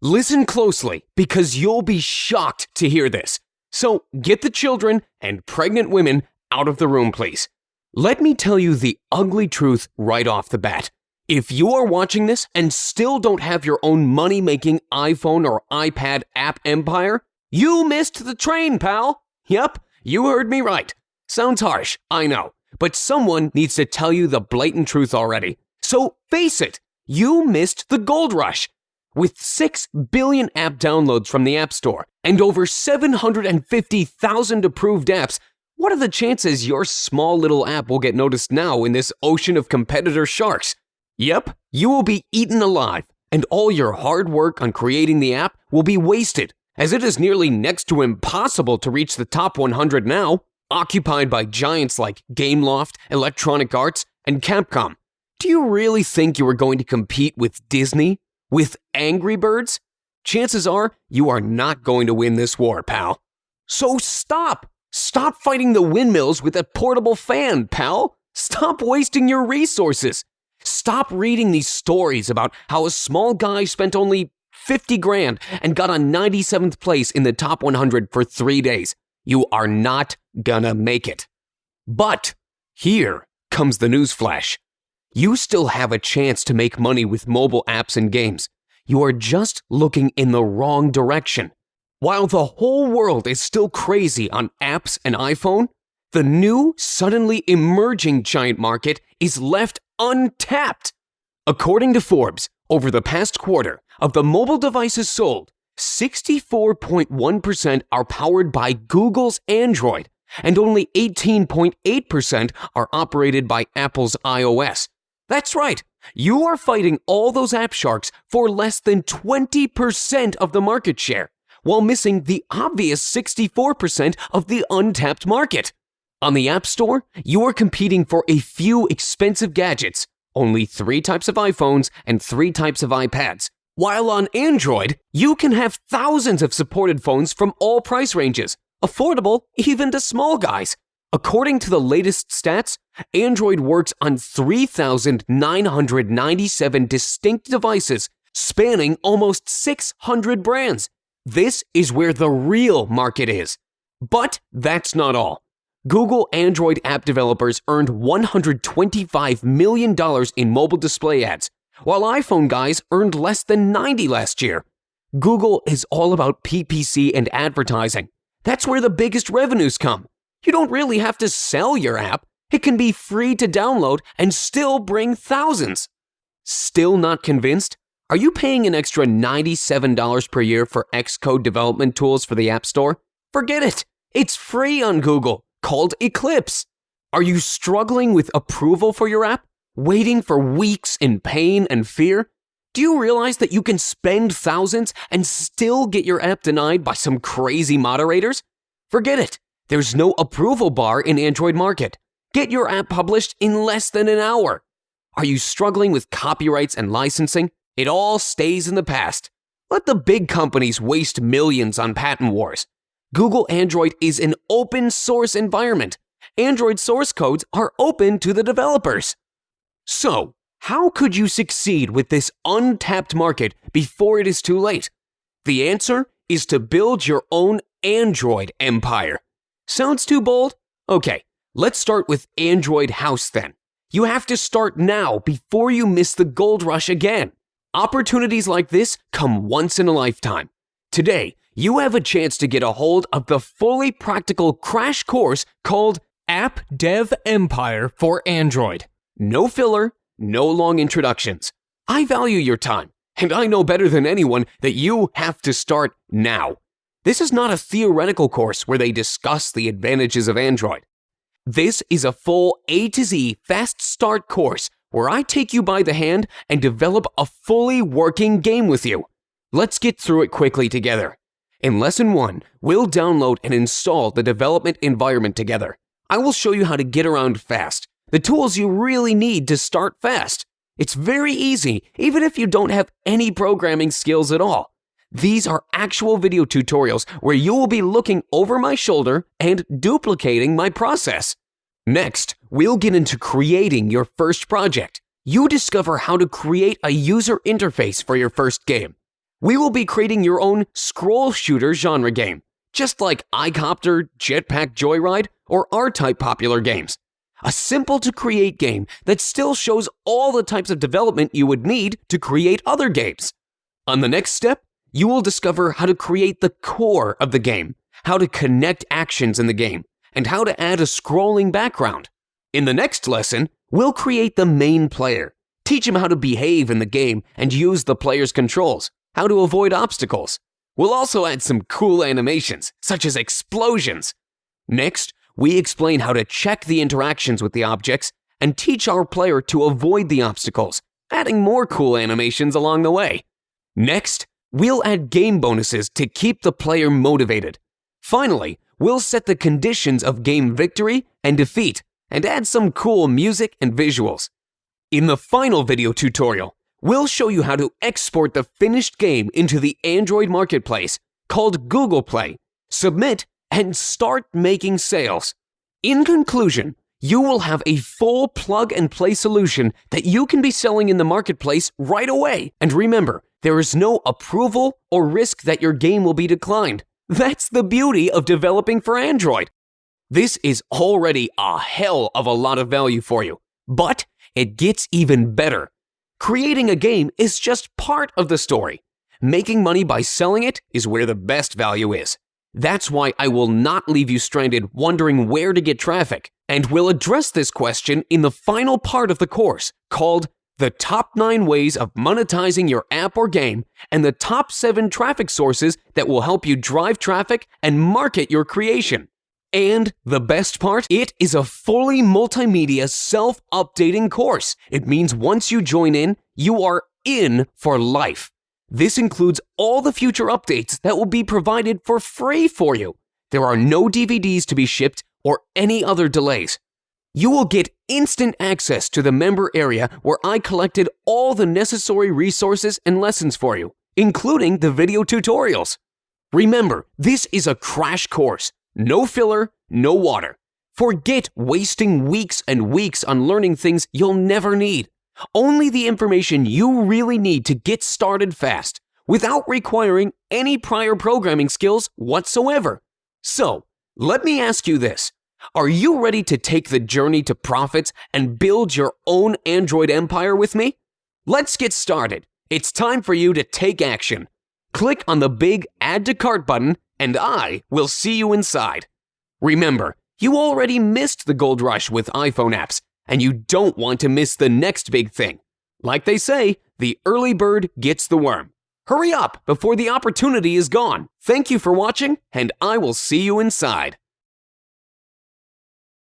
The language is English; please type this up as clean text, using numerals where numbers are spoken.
Listen closely because you'll be shocked to hear this. So get the children and pregnant women out of the room, please. Let me tell you the ugly truth right off the bat. If you are watching this and still don't have your own money-making iPhone or iPad app empire, you missed the train, pal. Yep, you heard me right. Sounds harsh, I know, but someone needs to tell you the blatant truth already. So face it, you missed the gold rush. With 6 billion app downloads from the App Store and over 750,000 approved apps, what are the chances your small little app will get noticed now in this ocean of competitor sharks? Yep, you will be eaten alive, and all your hard work on creating the app will be wasted, as it is nearly next to impossible to reach the top 100 now, occupied by giants like Gameloft, Electronic Arts, and Capcom. Do you really think you are going to compete with Disney? With Angry Birds? Chances are you are not going to win this war, pal. So stop! Stop fighting the windmills with a portable fan, pal! Stop wasting your resources! Stop reading these stories about how a small guy spent only 50 grand and got on 97th place in the top 100 for 3 days. You are not gonna make it. But here comes the newsflash. You still have a chance to make money with mobile apps and games. You are just looking in the wrong direction. While the whole world is still crazy on apps and iPhone, the new, suddenly emerging giant market is left untapped. According to Forbes, over the past quarter, of the mobile devices sold, 64.1% are powered by Google's Android, and only 18.8% are operated by Apple's iOS. That's right, you are fighting all those app sharks for less than 20% of the market share, while missing the obvious 64% of the untapped market. On the App Store, you are competing for a few expensive gadgets, only 3 types of iPhones and 3 types of iPads. While on Android, you can have thousands of supported phones from all price ranges, affordable even to small guys. According to the latest stats, Android works on 3,997 distinct devices, spanning almost 600 brands. This is where the real market is. But that's not all. Google Android app developers earned $125 million in mobile display ads, while iPhone guys earned less than 90 last year. Google is all about PPC and advertising. That's where the biggest revenues come. You don't really have to sell your app. It can be free to download and still bring thousands. Still not convinced? Are you paying an extra $97 per year for Xcode development tools for the App Store? Forget it. It's free on Google, called Eclipse. Are you struggling with approval for your app? Waiting for weeks in pain and fear? Do you realize that you can spend thousands and still get your app denied by some crazy moderators? Forget it. There's no approval bar in Android market. Get your app published in less than an hour. Are you struggling with copyrights and licensing? It all stays in the past. Let the big companies waste millions on patent wars. Google Android is an open source environment. Android source codes are open to the developers. So, how could you succeed with this untapped market before it is too late? The answer is to build your own Android empire. Sounds too bold? Okay, let's start with Android House then. You have to start now before you miss the gold rush again. Opportunities like this come once in a lifetime. Today, you have a chance to get a hold of the fully practical crash course called App Dev Empire for Android. No filler, no long introductions. I value your time, and I know better than anyone that you have to start now. This is not a theoretical course where they discuss the advantages of Android. This is a full A to Z fast start course where I take you by the hand and develop a fully working game with you. Let's get through it quickly together. In Lesson 1, we'll download and install the development environment together. I will show you how to get around fast, the tools you really need to start fast. It's very easy, even if you don't have any programming skills at all. These are actual video tutorials where you will be looking over my shoulder and duplicating my process. Next, we'll get into creating your first project. You discover how to create a user interface for your first game. We will be creating your own scroll shooter genre game, just like iCopter, Jetpack Joyride, or R-Type popular games. A simple-to-create game that still shows all the types of development you would need to create other games. On the next step, you will discover how to create the core of the game, how to connect actions in the game, and how to add a scrolling background. In the next lesson, we'll create the main player, teach him how to behave in the game and use the player's controls, how to avoid obstacles. We'll also add some cool animations, such as explosions. Next, we explain how to check the interactions with the objects and teach our player to avoid the obstacles, adding more cool animations along the way. Next, we'll add game bonuses to keep the player motivated. Finally, we'll set the conditions of game victory and defeat and add some cool music and visuals. In the final video tutorial, we'll show you how to export the finished game into the Android marketplace called Google Play, submit, and start making sales. In conclusion, you will have a full plug-and-play solution that you can be selling in the marketplace right away. And remember, there is no approval or risk that your game will be declined. That's the beauty of developing for Android. This is already a hell of a lot of value for you, but it gets even better. Creating a game is just part of the story. Making money by selling it is where the best value is. That's why I will not leave you stranded wondering where to get traffic, and we'll address this question in the final part of the course called The Top 9 Ways of Monetizing Your App or Game and the Top 7 Traffic Sources that will help you drive traffic and market your creation. And the best part, it is a fully multimedia self-updating course. It means once you join in, you are in for life. This includes all the future updates that will be provided for free for you. There are no DVDs to be shipped or any other delays. You will get instant access to the member area where I collected all the necessary resources and lessons for you, including the video tutorials. Remember, this is a crash course. No filler, no water. Forget wasting weeks and weeks on learning things you'll never need. Only the information you really need to get started fast, without requiring any prior programming skills whatsoever. So, let me ask you this. Are you ready to take the journey to profits and build your own Android empire with me? Let's get started. It's time for you to take action. Click on the big Add to Cart button and I will see you inside. Remember, you already missed the gold rush with iPhone apps, and you don't want to miss the next big thing. Like they say, the early bird gets the worm. Hurry up before the opportunity is gone. Thank you for watching, and I will see you inside.